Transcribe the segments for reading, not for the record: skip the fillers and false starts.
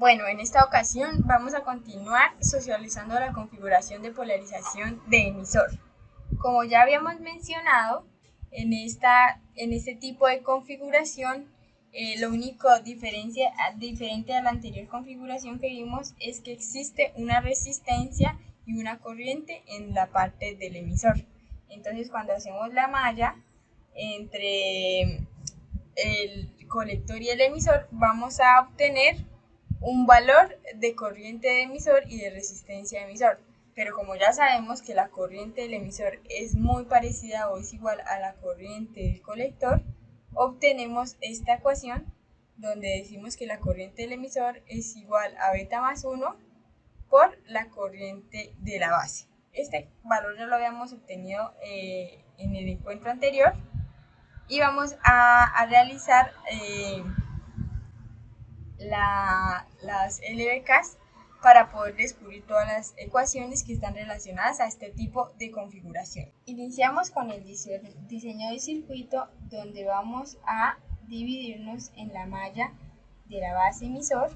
Bueno, en esta ocasión vamos a continuar socializando la configuración de polarización de emisor. Como ya habíamos mencionado, en este tipo de configuración, lo único diferente a la anterior configuración que vimos es que existe una resistencia y una corriente en la parte del emisor. Entonces, cuando hacemos la malla entre el colector y el emisor, vamos a obtener un valor de corriente de emisor y de resistencia de emisor. Pero como ya sabemos que la corriente del emisor es muy parecida o es igual a la corriente del colector, obtenemos esta ecuación donde decimos que la corriente del emisor es igual a beta más 1 por la corriente de la base. Este valor ya lo habíamos obtenido en el encuentro anterior y vamos a realizar las LBKs para poder descubrir todas las ecuaciones que están relacionadas a este tipo de configuración. Iniciamos con el diseño de circuito, donde vamos a dividirnos en la malla de la base emisor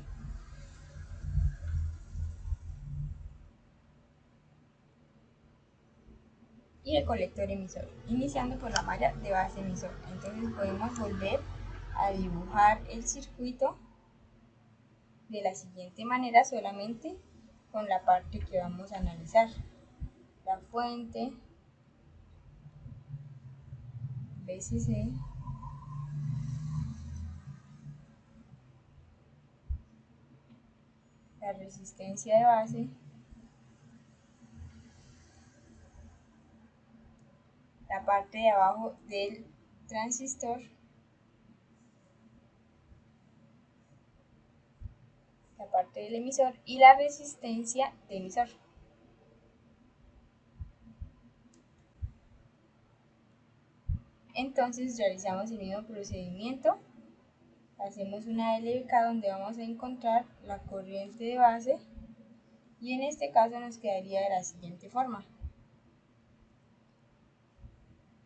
y el colector emisor, iniciando por la malla de base emisor. Entonces podemos volver a dibujar el circuito de la siguiente manera, solamente con la parte que vamos a analizar: la fuente, VCC, la resistencia de base, la parte de abajo del transistor, la parte del emisor y la resistencia de emisor. Entonces realizamos el mismo procedimiento, hacemos una LBK donde vamos a encontrar la corriente de base y en este caso nos quedaría de la siguiente forma: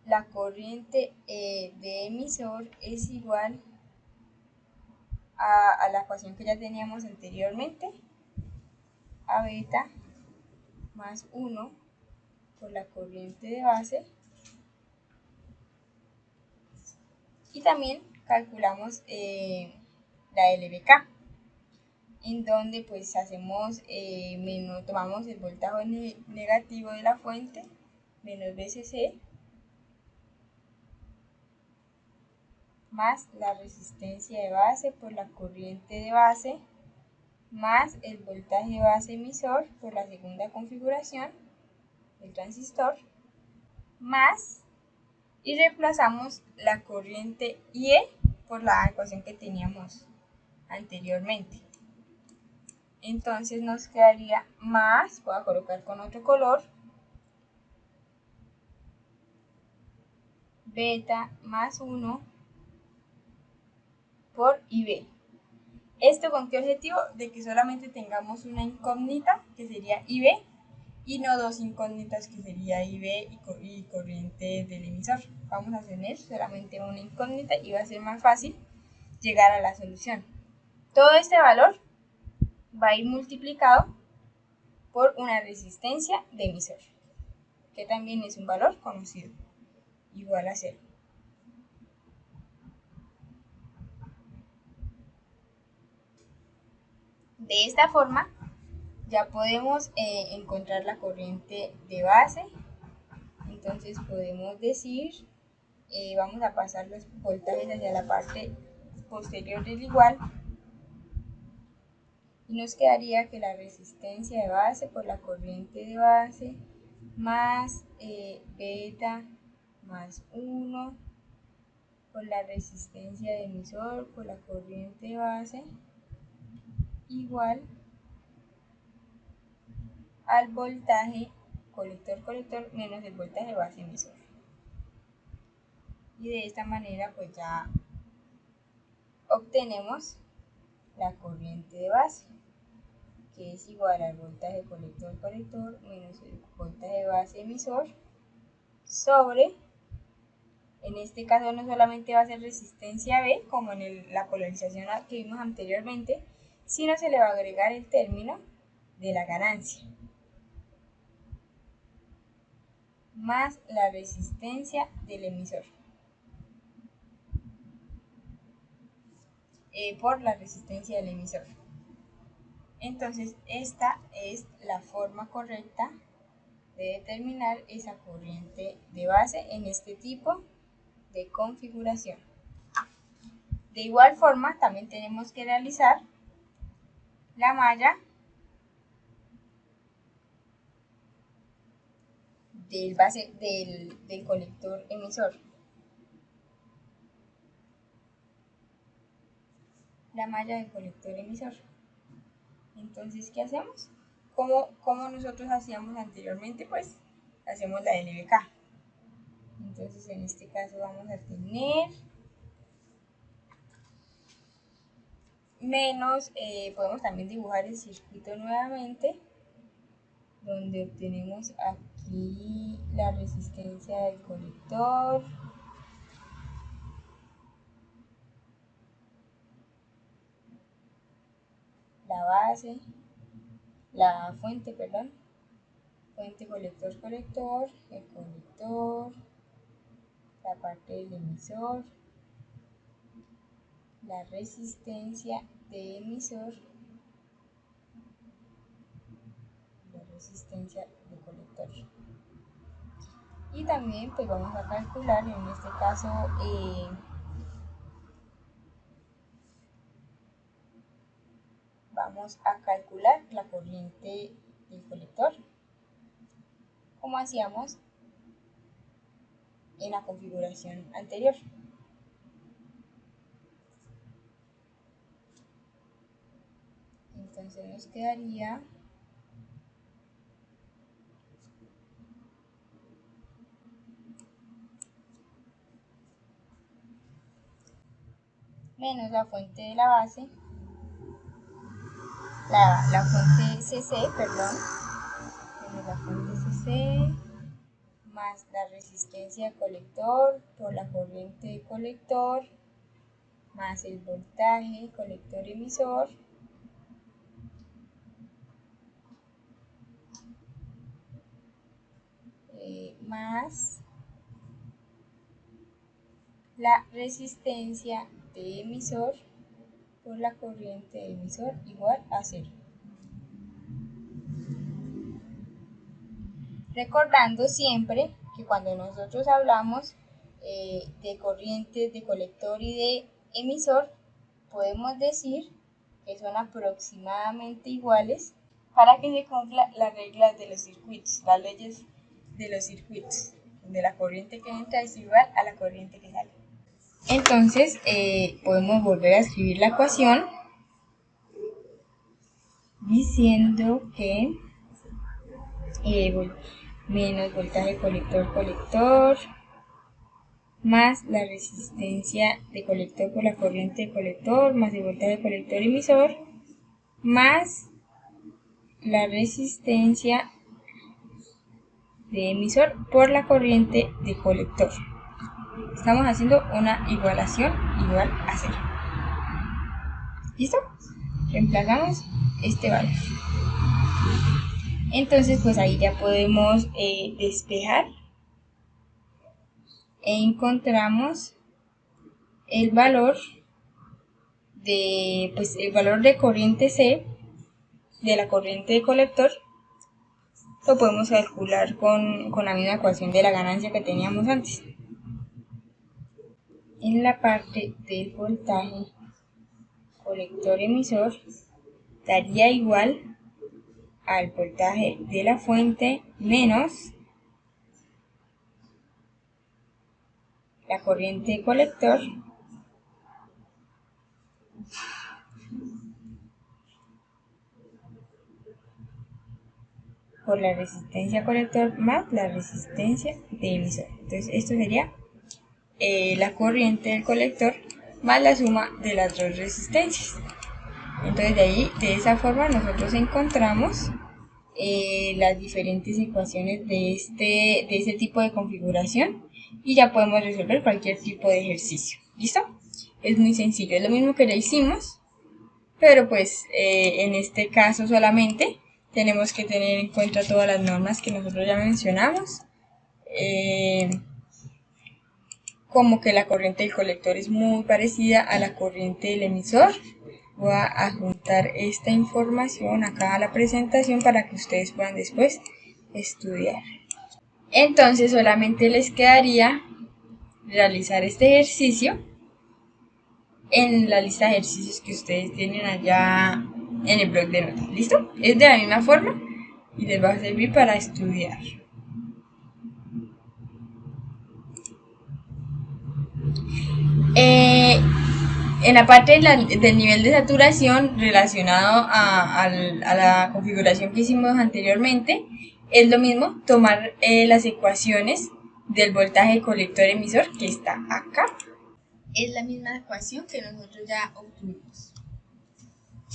la corriente de emisor es igual a la ecuación que ya teníamos anteriormente, a beta más 1 por la corriente de base, y también calculamos la LBK, en donde pues hacemos tomamos el voltaje negativo de la fuente menos VCC más la resistencia de base por la corriente de base más el voltaje base emisor por la segunda configuración del transistor, más, y reemplazamos la corriente IE por la ecuación que teníamos anteriormente. Entonces nos quedaría más, voy a colocar con otro color, beta más 1 por IB. ¿Esto con qué objetivo? De que solamente tengamos una incógnita, que sería IB, y no dos incógnitas, que sería IB y corriente del emisor. Vamos a tener solamente una incógnita y va a ser más fácil llegar a la solución. Todo este valor va a ir multiplicado por una resistencia de emisor, que también es un valor conocido, igual a 0. De esta forma ya podemos encontrar la corriente de base. Entonces podemos decir, vamos a pasar los voltajes hacia la parte posterior del igual, y nos quedaría que la resistencia de base por la corriente de base más beta más 1 por la resistencia de emisor por la corriente de base igual al voltaje colector-colector menos el voltaje base emisor. Y de esta manera pues ya obtenemos la corriente de base, que es igual al voltaje colector-colector menos el voltaje base emisor sobre, en este caso no solamente va a ser resistencia B como en la polarización que vimos anteriormente, sino se le va a agregar el término de la ganancia más la resistencia del emisor por la resistencia del emisor. Entonces esta es la forma correcta de determinar esa corriente de base en este tipo de configuración. De igual forma también tenemos que realizar la malla del colector emisor. La malla del colector emisor. Entonces, ¿qué hacemos? Como nosotros hacíamos anteriormente, pues hacemos la LBK. Entonces, en este caso vamos a tener menos, podemos también dibujar el circuito nuevamente, donde obtenemos aquí la resistencia del colector, la base, la fuente, perdón, fuente, colector, colector, el colector, la parte del emisor, la resistencia de emisor, la resistencia de colector. Y también pues vamos a calcular, en este caso, vamos a calcular la corriente del colector, como hacíamos en la configuración anterior. Entonces nos quedaría menos la fuente de la base, la fuente CC, perdón, menos la fuente CC, más la resistencia de colector por la corriente de colector, más el voltaje colector emisor, más la resistencia de emisor por la corriente de emisor igual a 0. Recordando siempre que cuando nosotros hablamos de corrientes de colector y de emisor, podemos decir que son aproximadamente iguales para que se cumplan las reglas de los circuitos, las leyes de los circuitos, donde la corriente que entra es igual a la corriente que sale. Entonces, podemos volver a escribir la ecuación diciendo que menos voltaje colector más la resistencia de colector por la corriente de colector más el voltaje colector emisor más la resistencia de emisor por la corriente de colector. Estamos haciendo una igualación igual a 0. ¿Listo? Reemplazamos este valor. Entonces pues ahí ya podemos despejar e encontramos el valor de corriente C de la corriente de colector. Lo podemos calcular con la misma ecuación de la ganancia que teníamos antes. En la parte del voltaje colector emisor daría igual al voltaje de la fuente menos la corriente de colector por la resistencia colector más la resistencia de emisor. Entonces esto sería la corriente del colector más la suma de las dos resistencias. Entonces de esa forma nosotros encontramos las diferentes ecuaciones de este tipo de configuración y ya podemos resolver cualquier tipo de ejercicio. ¿Listo? Es muy sencillo, es lo mismo que le hicimos pero pues en este caso solamente tenemos que tener en cuenta todas las normas que nosotros ya mencionamos, como que la corriente del colector es muy parecida a la corriente del emisor. Voy a adjuntar esta información acá a la presentación para que ustedes puedan después estudiar. Entonces solamente les quedaría realizar este ejercicio en la lista de ejercicios que ustedes tienen allá en el blog de notas. ¿Listo? Es de la misma forma y les va a servir para estudiar. En la parte del nivel de saturación relacionado a la configuración que hicimos anteriormente, es lo mismo tomar las ecuaciones del voltaje colector emisor que está acá. Es la misma ecuación que nosotros ya obtuvimos.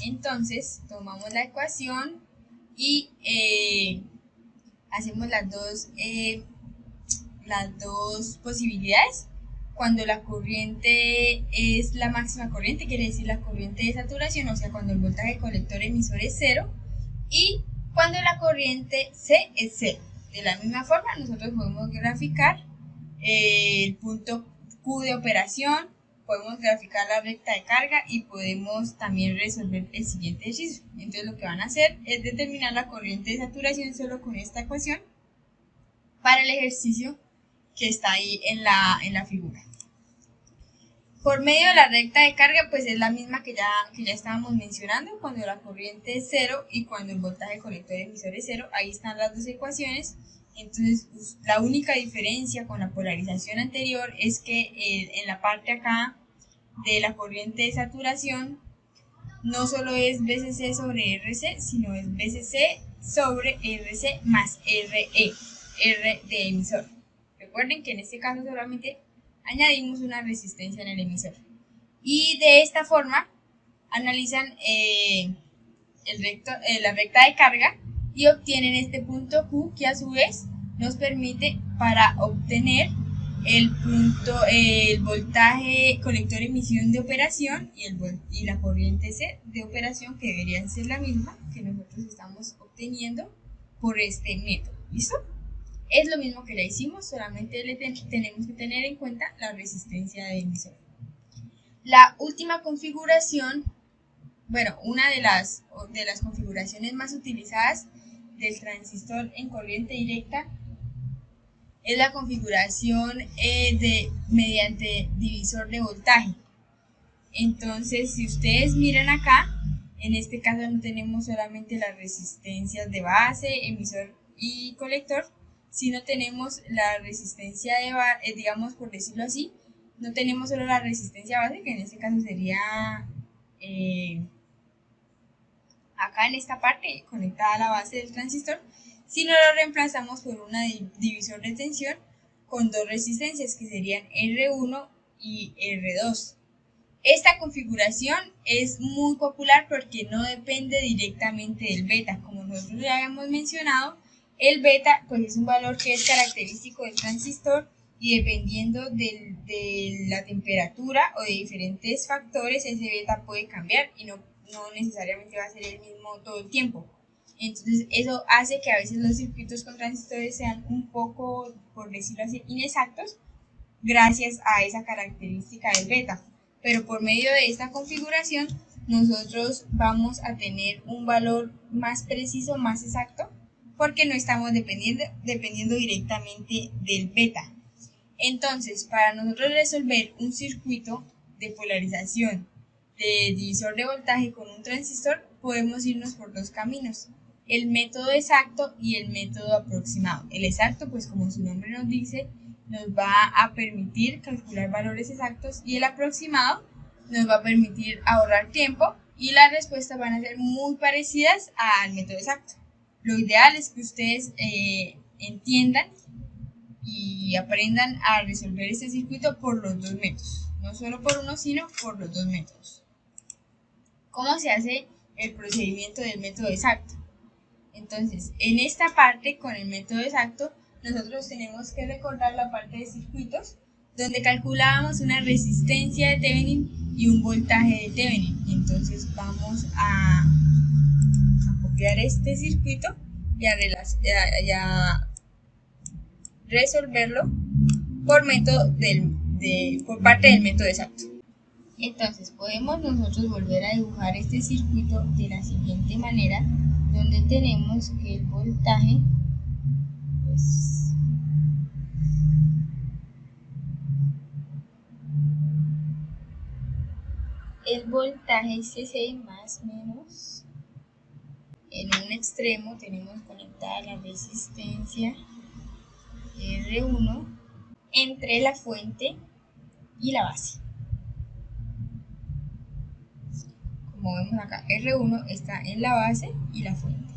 Entonces tomamos la ecuación y hacemos las dos posibilidades. Cuando la corriente es la máxima corriente, quiere decir la corriente de saturación, o sea, cuando el voltaje colector emisor es 0, y cuando la corriente C es 0. De la misma forma, nosotros podemos graficar el punto Q de operación, podemos graficar la recta de carga y podemos también resolver el siguiente ejercicio. Entonces lo que van a hacer es determinar la corriente de saturación solo con esta ecuación para el ejercicio que está ahí en la figura. Por medio de la recta de carga, pues es la misma que ya estábamos mencionando, cuando la corriente es 0 y cuando el voltaje colector emisor es 0, ahí están las dos ecuaciones. Entonces, la única diferencia con la polarización anterior es que en la parte acá de la corriente de saturación, no solo es BCC sobre RC, sino es BCC sobre RC más RE, R de emisor. Recuerden que en este caso solamente añadimos una resistencia en el emisor. Y de esta forma analizan la recta de carga y obtienen este punto Q, que a su vez nos permite para obtener el voltaje colector emisión de operación y la corriente C de operación, que deberían ser la misma que nosotros estamos obteniendo por este método. ¿Listo? Es lo mismo que ya hicimos, solamente tenemos que tener en cuenta la resistencia de emisor. La última configuración, bueno, una de las configuraciones más utilizadas del transistor en corriente directa es la configuración mediante divisor de voltaje. Entonces, si ustedes miran acá, en este caso no tenemos solamente las resistencias de base, emisor y colector, sino tenemos la resistencia de digamos, por decirlo así, no tenemos solo la resistencia base, que en este caso sería acá en esta parte conectada a la base del transistor, sino lo reemplazamos por una divisor de tensión con dos resistencias que serían R1 y R2. Esta configuración es muy popular porque no depende directamente del beta. Como nosotros ya habíamos mencionado, el beta pues es un valor que es característico del transistor y dependiendo de la temperatura o de diferentes factores, ese beta puede cambiar y no necesariamente va a ser el mismo todo el tiempo. Entonces eso hace que a veces los circuitos con transistores sean un poco, por decirlo así, inexactos gracias a esa característica del beta. Pero por medio de esta configuración nosotros vamos a tener un valor más preciso, más exacto, porque no estamos dependiendo directamente del beta. Entonces, para nosotros resolver un circuito de polarización de divisor de voltaje con un transistor, podemos irnos por dos caminos: el método exacto y el método aproximado. El exacto, pues como su nombre nos dice, nos va a permitir calcular valores exactos, y el aproximado nos va a permitir ahorrar tiempo y las respuestas van a ser muy parecidas al método exacto. Lo ideal es que ustedes entiendan y aprendan a resolver este circuito por los dos métodos, no solo por uno, sino por los dos métodos. ¿Cómo se hace el procedimiento del método exacto? Entonces, en esta parte, con el método exacto, nosotros tenemos que recordar la parte de circuitos, donde calculábamos una resistencia de Thevenin y un voltaje de Thevenin. Entonces vamos a copiar este circuito y a resolverlo por parte del método exacto. Entonces podemos nosotros volver a dibujar este circuito de la siguiente manera, donde tenemos que el voltaje CC más menos, en un extremo tenemos conectada la resistencia R1 entre la fuente y la base. Como vemos acá, R1 está en la base y la fuente.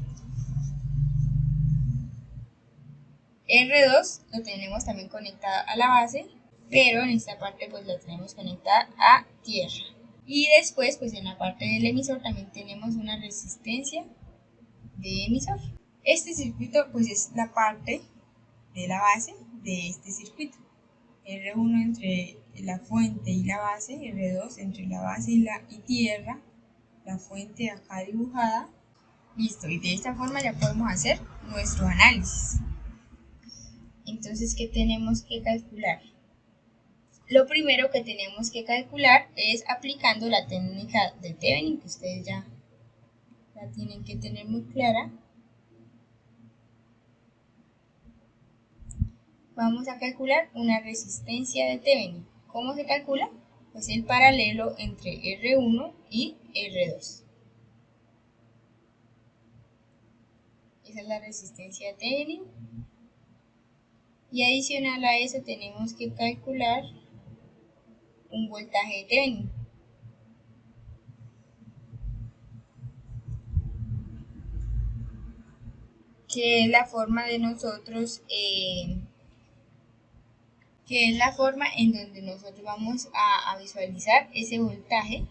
R2 lo tenemos también conectado a la base, pero en esta parte pues la tenemos conectada a tierra. Y después pues en la parte del emisor también tenemos una resistencia de emisor. Este circuito pues es la parte de la base de este circuito. R1 entre la fuente y la base, R2 entre la base y tierra, la fuente acá dibujada. Listo, y de esta forma ya podemos hacer nuestro análisis. Entonces, ¿qué tenemos que calcular? Lo primero que tenemos que calcular es aplicando la técnica de Thevenin, que ustedes ya la tienen que tener muy clara. Vamos a calcular una resistencia de Thevenin. ¿Cómo se calcula? Pues el paralelo entre R1 y R2. Esa es la resistencia de Thevenin. Y adicional a eso tenemos que calcular un voltaje de Thevenin. Que es la forma de nosotros, que es la forma en donde nosotros vamos a visualizar ese voltaje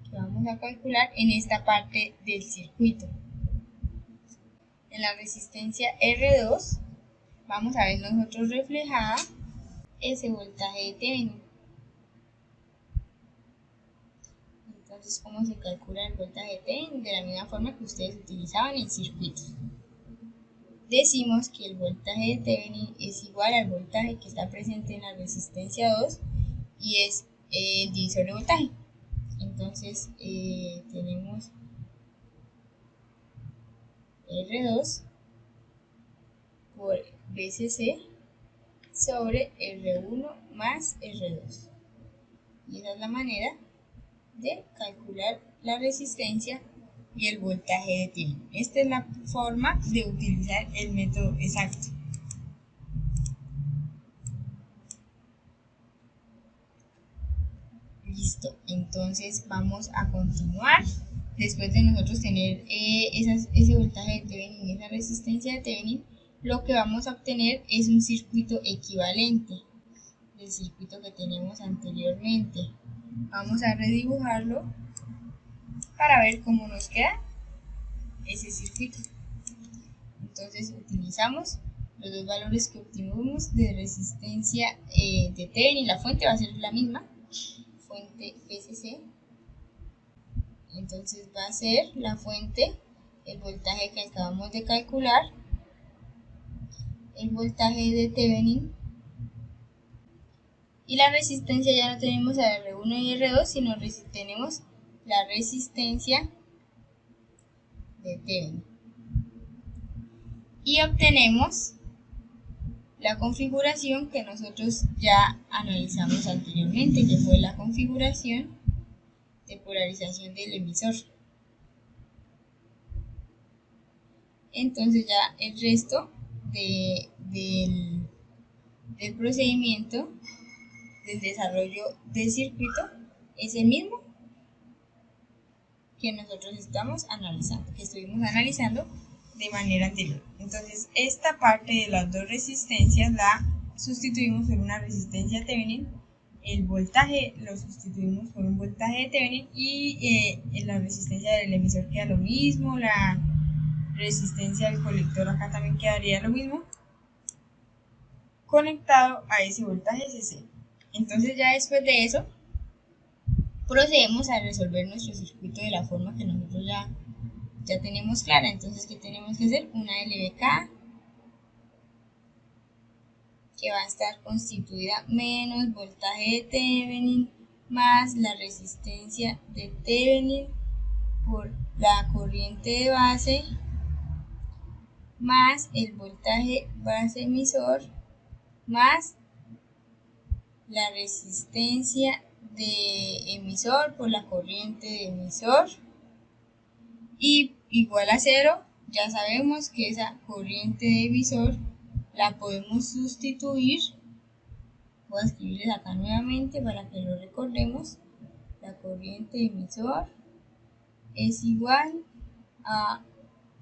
que vamos a calcular en esta parte del circuito. En la resistencia R2 vamos a ver nosotros reflejada ese voltaje de Thevenin. Entonces, ¿cómo se calcula el voltaje de Thevenin? De la misma forma que ustedes utilizaban en circuitos. Decimos que el voltaje de Thevenin es igual al voltaje que está presente en la resistencia 2 y es el divisor de voltaje. Entonces tenemos R2 por VCC sobre R1 más R2. Y esa es la manera de calcular la resistencia y el voltaje de Thevenin. Esta es la forma de utilizar el método exacto. Listo, entonces vamos a continuar. Después de nosotros tener ese voltaje de Thevenin y esa resistencia de Thevenin, lo que vamos a obtener es un circuito equivalente del circuito que tenemos anteriormente. Vamos a redibujarlo para ver cómo nos queda ese circuito. Entonces utilizamos los dos valores que obtuvimos de resistencia de Thevenin. La fuente va a ser la misma, fuente VCC. Entonces va a ser la fuente, el voltaje que acabamos de calcular, el voltaje de Thevenin, y la resistencia ya no tenemos a R1 y R2, sino tenemos la resistencia de Thevenin. Y obtenemos la configuración que nosotros ya analizamos anteriormente, que fue la configuración de polarización del emisor. Entonces ya el resto del procedimiento del desarrollo del circuito es el mismo que nosotros estuvimos analizando de manera anterior. Entonces esta parte de las dos resistencias la sustituimos por una resistencia Thevenin, el voltaje lo sustituimos por un voltaje de Thevenin y en la resistencia del emisor queda lo mismo, la resistencia del colector acá también quedaría lo mismo, conectado a ese voltaje CC. Entonces ya después de eso procedemos a resolver nuestro circuito de la forma que nosotros ya tenemos clara. Entonces, ¿qué tenemos que hacer? Una LBK que va a estar constituida menos voltaje de Thevenin más la resistencia de Thevenin por la corriente de base más el voltaje base emisor más la resistencia de emisor por la corriente de emisor y igual a 0. Ya sabemos que esa corriente de emisor la podemos sustituir. Voy a escribirles acá nuevamente para que lo recordemos. La corriente de emisor es igual a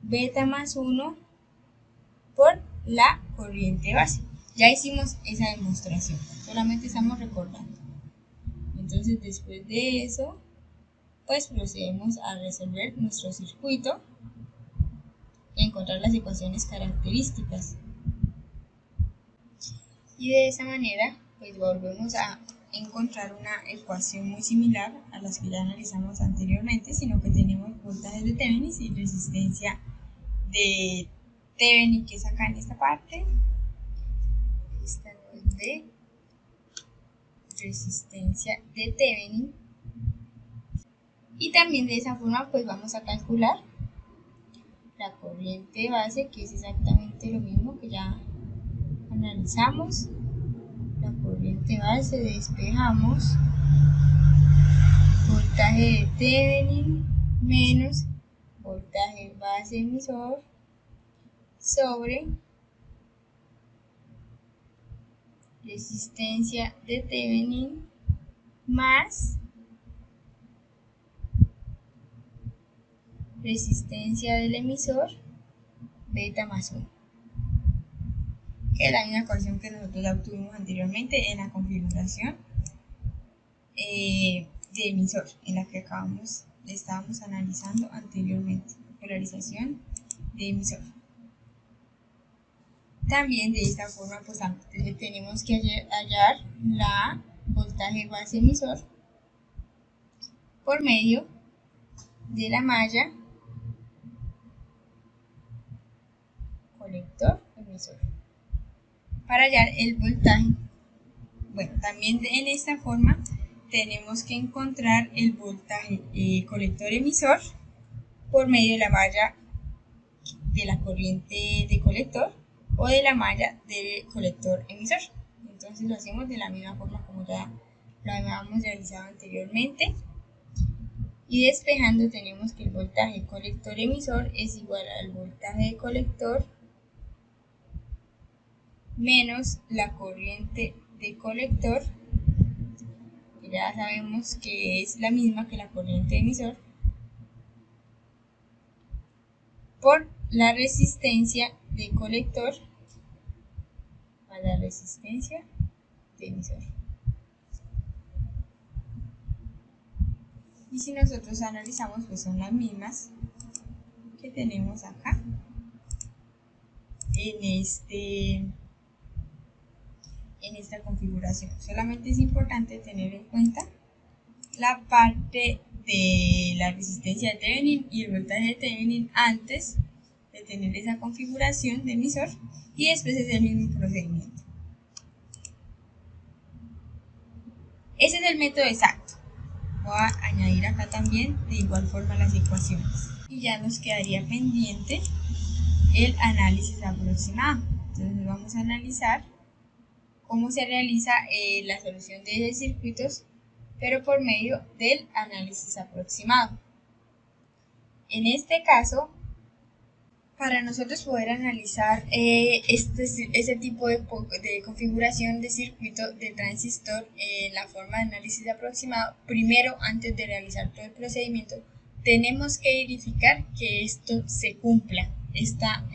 beta más 1 por la corriente base. Ya hicimos esa demostración, solamente estamos recordando. Entonces, después de eso, pues procedemos a resolver nuestro circuito y encontrar las ecuaciones características. Y de esa manera, pues volvemos a encontrar una ecuación muy similar a las que ya analizamos anteriormente, sino que tenemos voltajes de Thevenin y resistencia de Thevenin, que es acá en esta parte. Esta no es de resistencia de Thevenin. Y también de esa forma pues vamos a calcular la corriente base, que es exactamente lo mismo que ya analizamos. La corriente base, despejamos voltaje de Thevenin menos voltaje base emisor sobre resistencia de Thevenin más resistencia del emisor beta más 1, que es la misma ecuación que nosotros ya obtuvimos anteriormente en la configuración de emisor, en la que estábamos analizando anteriormente, polarización de emisor. También de esta forma pues tenemos que hallar la voltaje base emisor por medio de la malla colector emisor para hallar el voltaje. Bueno, también en esta forma tenemos que encontrar el voltaje colector emisor por medio de la malla de la corriente de colector o de la malla del colector emisor. Entonces lo hacemos de la misma forma como ya lo habíamos realizado anteriormente. Y despejando tenemos que el voltaje colector emisor es igual al voltaje de colector menos la corriente de colector, que ya sabemos que es la misma que la corriente de emisor, por la resistencia de colector a la resistencia de emisor. Y si nosotros analizamos, pues son las mismas que tenemos acá en esta configuración. Solamente es importante tener en cuenta la parte de la resistencia de Thevenin y el voltaje de Thevenin antes de tener esa configuración de emisor, y después es el mismo procedimiento. Ese es el método exacto. Voy a añadir acá también de igual forma las ecuaciones y ya nos quedaría pendiente el análisis aproximado. Entonces vamos a analizar cómo se realiza la solución de esos circuitos, pero por medio del análisis aproximado. En este caso, para nosotros poder analizar este tipo de configuración de circuito de transistor en la forma de análisis aproximado, primero, antes de realizar todo el procedimiento, tenemos que verificar que esto se cumpla, esta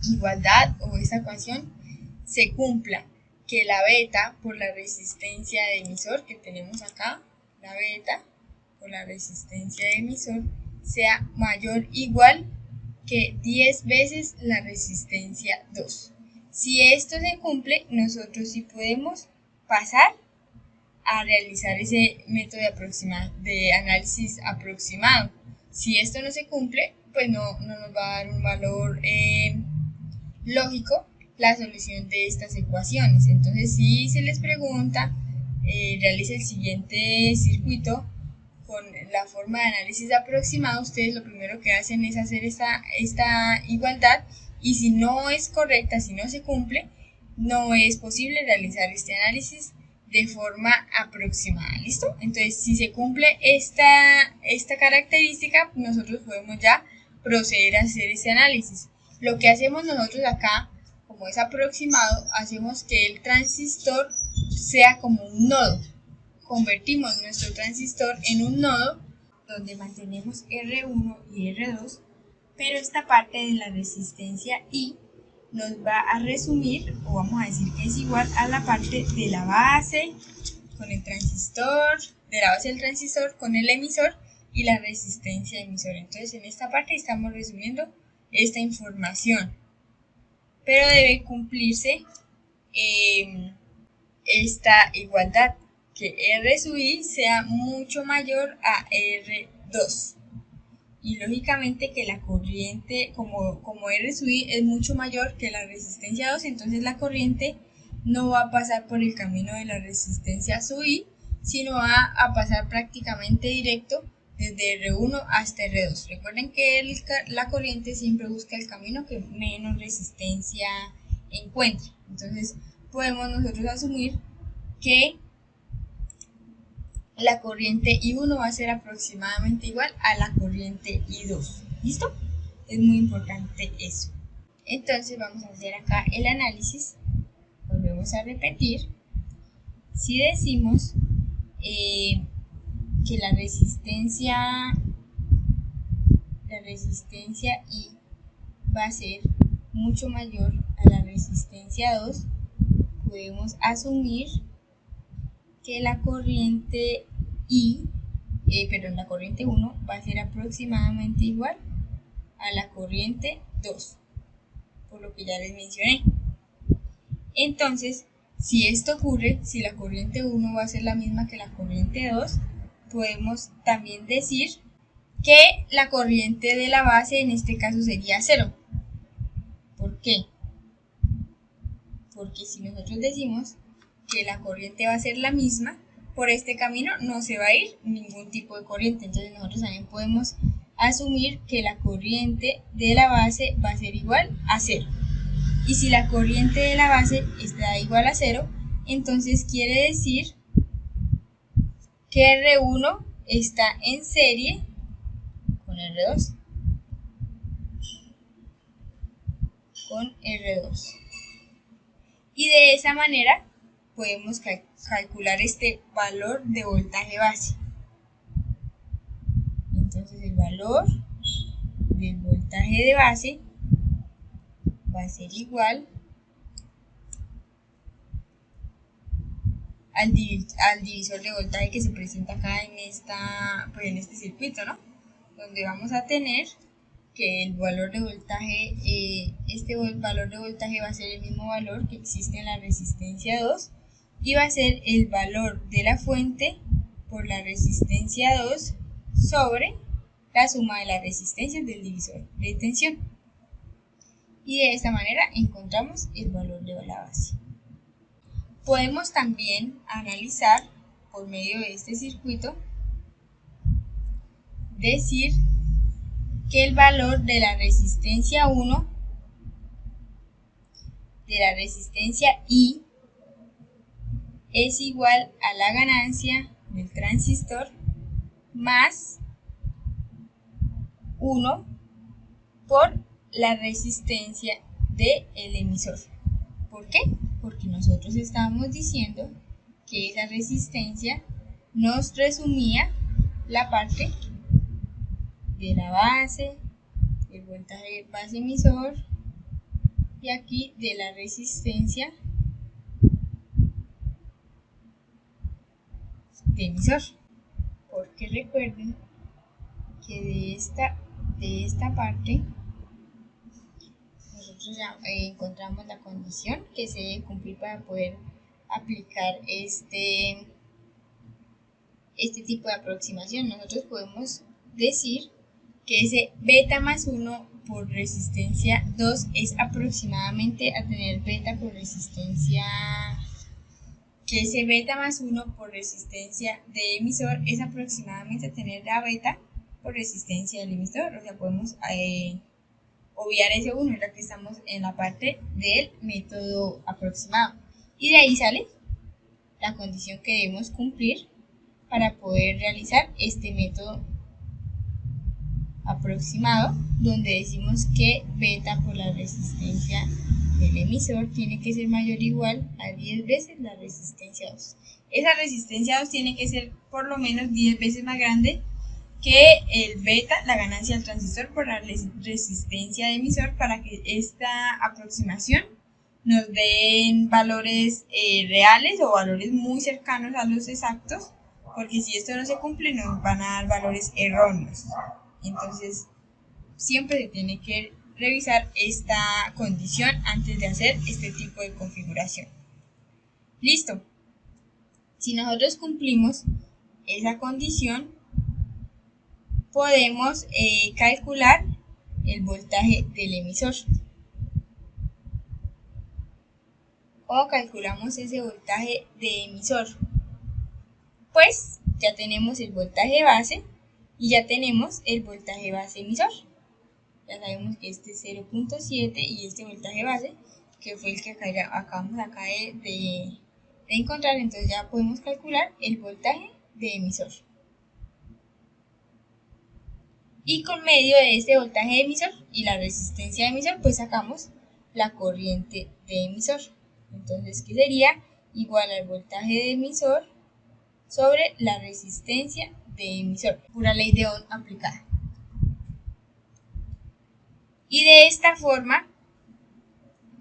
igualdad o esta ecuación se cumpla, que la beta por la resistencia de emisor que tenemos acá, la beta por la resistencia de emisor sea mayor o igual que 10 veces la resistencia 2. Si esto se cumple, nosotros sí podemos pasar a realizar ese método de análisis aproximado. Si esto no se cumple, pues no nos va a dar un valor lógico la solución de estas ecuaciones. Entonces, si se les pregunta, realice el siguiente circuito con la forma de análisis aproximado, ustedes lo primero que hacen es hacer esta igualdad, y si no es correcta, si no se cumple, no es posible realizar este análisis de forma aproximada. ¿Listo? Entonces, si se cumple esta característica, nosotros podemos ya proceder a hacer ese análisis. Lo que hacemos nosotros acá, como es aproximado, hacemos que el transistor sea como un nodo. Convertimos nuestro transistor en un nodo donde mantenemos R1 y R2, pero esta parte de la resistencia I nos va a resumir, o vamos a decir que es igual a la parte de la base con el transistor, de la base del transistor con el emisor y la resistencia emisor. Entonces, en esta parte estamos resumiendo esta información, pero debe cumplirse esta igualdad, que R sub I sea mucho mayor a R2. Y lógicamente que la corriente, como R sub I es mucho mayor que la resistencia 2, entonces la corriente no va a pasar por el camino de la resistencia sub I, sino va a pasar prácticamente directo desde R1 hasta R2. Recuerden que la corriente siempre busca el camino que menos resistencia encuentre. Entonces podemos nosotros asumir que la corriente I1 va a ser aproximadamente igual a la corriente I2. ¿Listo? Es muy importante eso. Entonces vamos a hacer acá el análisis. Volvemos a repetir. Si decimos que la resistencia I va a ser mucho mayor a la resistencia 2, podemos asumir que la corriente la corriente 1 va a ser aproximadamente igual a la corriente 2, por lo que ya les mencioné. Entonces, si esto ocurre, si la corriente 1 va a ser la misma que la corriente 2, podemos también decir que la corriente de la base en este caso sería 0. ¿Por qué? Porque si nosotros decimos que la corriente va a ser la misma, por este camino no se va a ir ningún tipo de corriente. Entonces nosotros también podemos asumir que la corriente de la base va a ser igual a 0. Y si la corriente de la base está igual a 0, entonces quiere decir que R1 está en serie con R2. Y de esa manera podemos calcular este valor de voltaje base. Entonces el valor del voltaje de base va a ser igual al divisor de voltaje que se presenta acá en este circuito, ¿no? Donde vamos a tener que el valor de voltaje, valor de voltaje va a ser el mismo valor que existe en la resistencia 2, y va a ser el valor de la fuente por la resistencia 2 sobre la suma de las resistencias del divisor de tensión. Y de esta manera encontramos el valor de la base. Podemos también analizar por medio de este circuito, decir que el valor de la resistencia 1, de la resistencia I, es igual a la ganancia del transistor más 1 por la resistencia del emisor. ¿Por qué? Porque nosotros estábamos diciendo que esa resistencia nos resumía la parte de la base, el voltaje base emisor, y aquí de la resistencia de emisor. Porque recuerden que de esta parte nosotros ya encontramos la condición que se debe cumplir para poder aplicar este este tipo de aproximación. Nosotros podemos decir que ese beta más 1 por resistencia 2 es aproximadamente a tener beta por resistencia, que ese beta más 1 por resistencia de emisor es aproximadamente a tener la beta por resistencia del emisor. O sea, podemos obviar ese 1, ya que estamos en la parte del método aproximado. Y de ahí sale la condición que debemos cumplir para poder realizar este método aproximado, donde decimos que beta por la resistencia del emisor tiene que ser mayor o igual a 10 veces la resistencia 2. Esa resistencia 2 tiene que ser por lo menos 10 veces más grande que el beta, la ganancia del transistor por la resistencia de emisor, para que esta aproximación nos den valores reales o valores muy cercanos a los exactos, porque si esto no se cumple nos van a dar valores erróneos. Entonces siempre se tiene que revisar esta condición antes de hacer este tipo de configuración. Listo. Si nosotros cumplimos esa condición, podemos calcular el voltaje del emisor. ¿Cómo calculamos ese voltaje de emisor? Pues ya tenemos el voltaje base y ya tenemos el voltaje base emisor. Ya sabemos que este es 0.7 y este voltaje base, que fue el que acabamos acá de encontrar, entonces ya podemos calcular el voltaje de emisor. Y con medio de este voltaje de emisor y la resistencia de emisor, pues sacamos la corriente de emisor. Entonces, ¿qué sería? Igual al voltaje de emisor sobre la resistencia de emisor, pura ley de Ohm aplicada. Y de esta forma,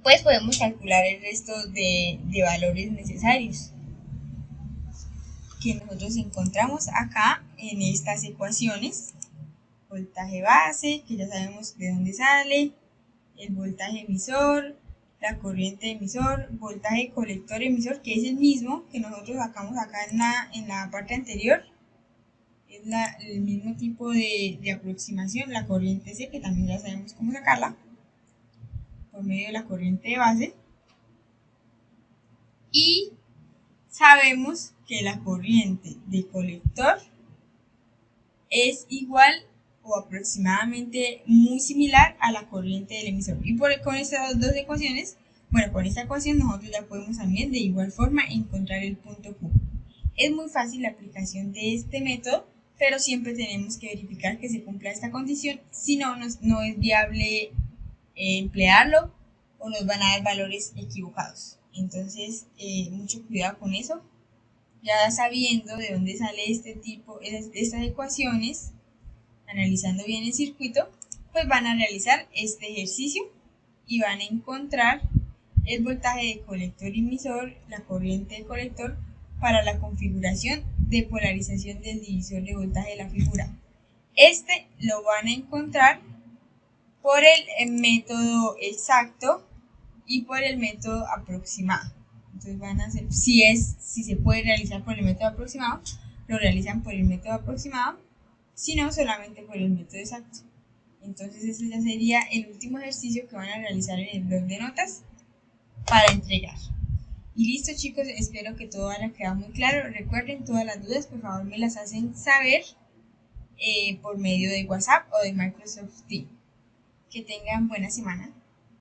pues podemos calcular el resto de valores necesarios que nosotros encontramos acá en estas ecuaciones. Voltaje base, que ya sabemos de dónde sale, el voltaje emisor, la corriente emisor, voltaje colector emisor, que es el mismo que nosotros sacamos acá en la parte anterior. Es el mismo tipo de aproximación, la corriente C, que también ya sabemos cómo sacarla por medio de la corriente de base. Y sabemos que la corriente de colector es igual o aproximadamente muy similar a la corriente del emisor. Y con estas dos ecuaciones, bueno, con esta ecuación nosotros ya podemos también de igual forma encontrar el punto Q. Es muy fácil la aplicación de este método, pero siempre tenemos que verificar que se cumpla esta condición, si no, no es viable emplearlo o nos van a dar valores equivocados. Entonces, mucho cuidado con eso. Ya sabiendo de dónde sale estas ecuaciones, analizando bien el circuito, pues van a realizar este ejercicio y van a encontrar el voltaje de colector emisor, la corriente de colector, para la configuración de polarización del divisor de voltaje de la figura. Este lo van a encontrar por el método exacto y por el método aproximado. Entonces van a hacer, si se puede realizar por el método aproximado, lo realizan por el método aproximado, si no, solamente por el método exacto. Entonces ese ya sería el último ejercicio que van a realizar en el blog de notas para entregar. Y listo, chicos, espero que todo haya quedado muy claro. Recuerden, todas las dudas por favor me las hacen saber por medio de WhatsApp o de Microsoft Teams. Que tengan buena semana.